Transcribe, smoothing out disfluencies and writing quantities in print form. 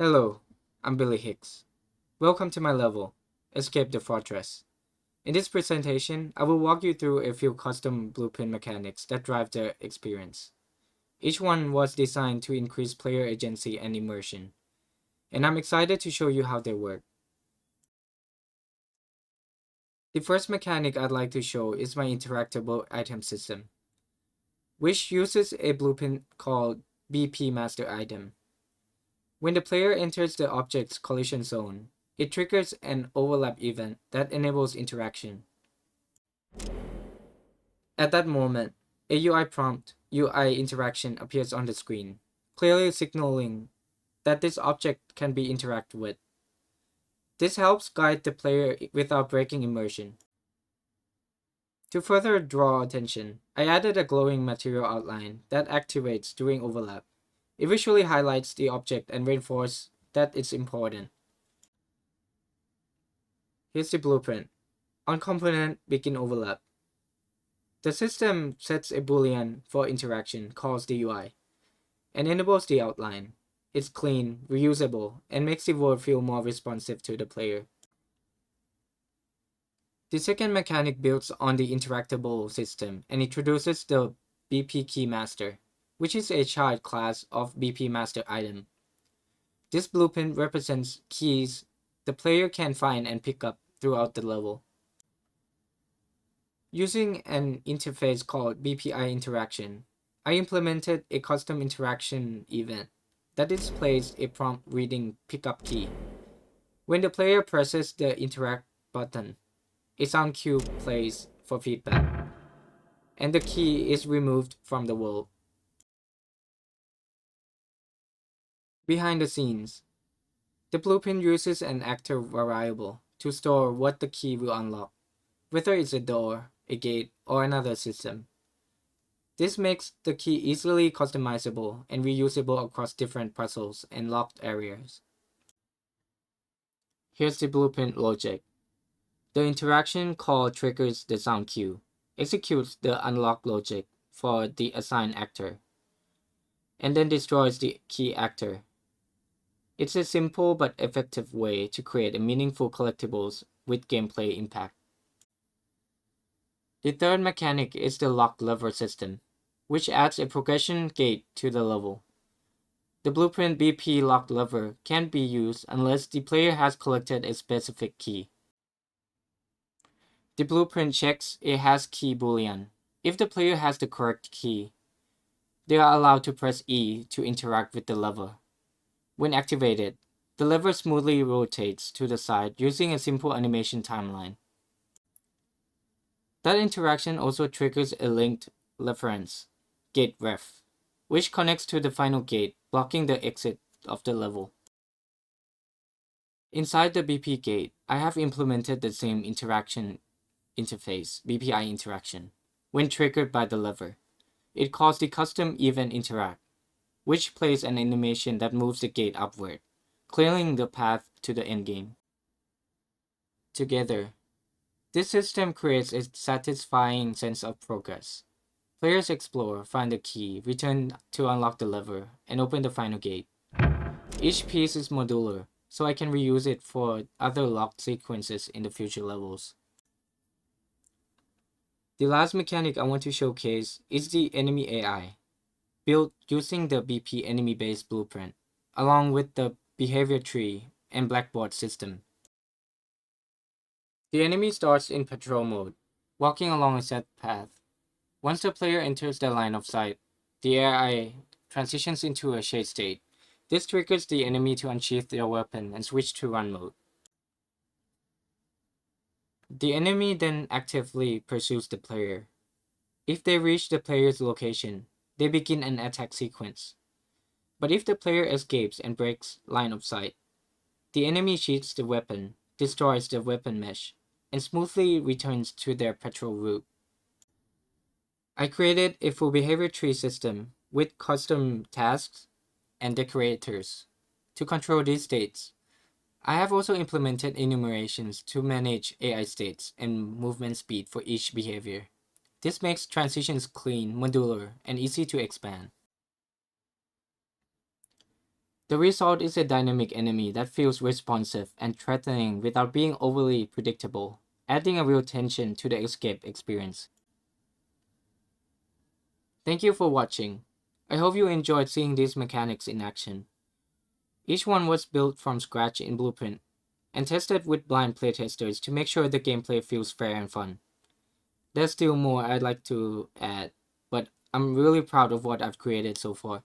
Hello, I'm Billy Hicks. Welcome to my level, Escape the Fortress. In this presentation, I will walk you through a few custom blueprint mechanics that drive the experience. Each one was designed to increase player agency and immersion, and I'm excited to show you how they work. The first mechanic I'd like to show is my interactable item system, which uses a blueprint called BP Master Item. When the player enters the object's collision zone, it triggers an overlap event that enables interaction. At that moment, a UI prompt UI interaction appears on the screen, clearly signaling that this object can be interacted with. This helps guide the player without breaking immersion. To further draw attention, I added a glowing material outline that activates during overlap. It visually highlights the object and reinforces that it's important. Here's the blueprint. On component begin overlap. The system sets a boolean for interaction called the UI and enables the outline. It's clean, reusable, and makes the world feel more responsive to the player. The second mechanic builds on the interactable system and introduces the BP Key Master, which is a child class of BP Master item. This blueprint represents keys the player can find and pick up throughout the level. Using an interface called BPI Interaction, I implemented a custom interaction event that displays a prompt reading pickup key. When the player presses the interact button, a sound cue plays for feedback, and the key is removed from the world. Behind the scenes, the blueprint uses an actor variable to store what the key will unlock, whether it's a door, a gate, or another system. This makes the key easily customizable and reusable across different puzzles and locked areas. Here's the blueprint logic. The interaction call triggers the sound cue, executes the unlock logic for the assigned actor, and then destroys the key actor. It's a simple but effective way to create a meaningful collectibles with gameplay impact. The third mechanic is the lock lever system, which adds a progression gate to the level. The blueprint BP lock lever can't be used unless the player has collected a specific key. The blueprint checks a has key boolean. If the player has the correct key, they are allowed to press E to interact with the lever. When activated, the lever smoothly rotates to the side using a simple animation timeline. That interaction also triggers a linked reference, gate ref, which connects to the final gate, blocking the exit of the level. Inside the BP gate, I have implemented the same interaction interface, BPI interaction, when triggered by the lever. It calls the custom event interact, which plays an animation that moves the gate upward, clearing the path to the endgame. Together, this system creates a satisfying sense of progress. Players explore, find the key, return to unlock the lever, and open the final gate. Each piece is modular, so I can reuse it for other locked sequences in the future levels. The last mechanic I want to showcase is the enemy AI, built using the BP enemy-based blueprint, along with the behavior tree and blackboard system. The enemy starts in patrol mode, walking along a set path. Once the player enters the line of sight, the AI transitions into a shade state. This triggers the enemy to unsheath their weapon and switch to run mode. The enemy then actively pursues the player. If they reach the player's location, they begin an attack sequence. But if the player escapes and breaks line of sight, the enemy sheaths the weapon, destroys the weapon mesh, and smoothly returns to their patrol route. I created a full behavior tree system with custom tasks and decorators to control these states. I have also implemented enumerations to manage AI states and movement speed for each behavior. This makes transitions clean, modular, and easy to expand. The result is a dynamic enemy that feels responsive and threatening without being overly predictable, adding a real tension to the escape experience. Thank you for watching. I hope you enjoyed seeing these mechanics in action. Each one was built from scratch in Blueprint and tested with blind playtesters to make sure the gameplay feels fair and fun. There's still more I'd like to add, but I'm really proud of what I've created so far.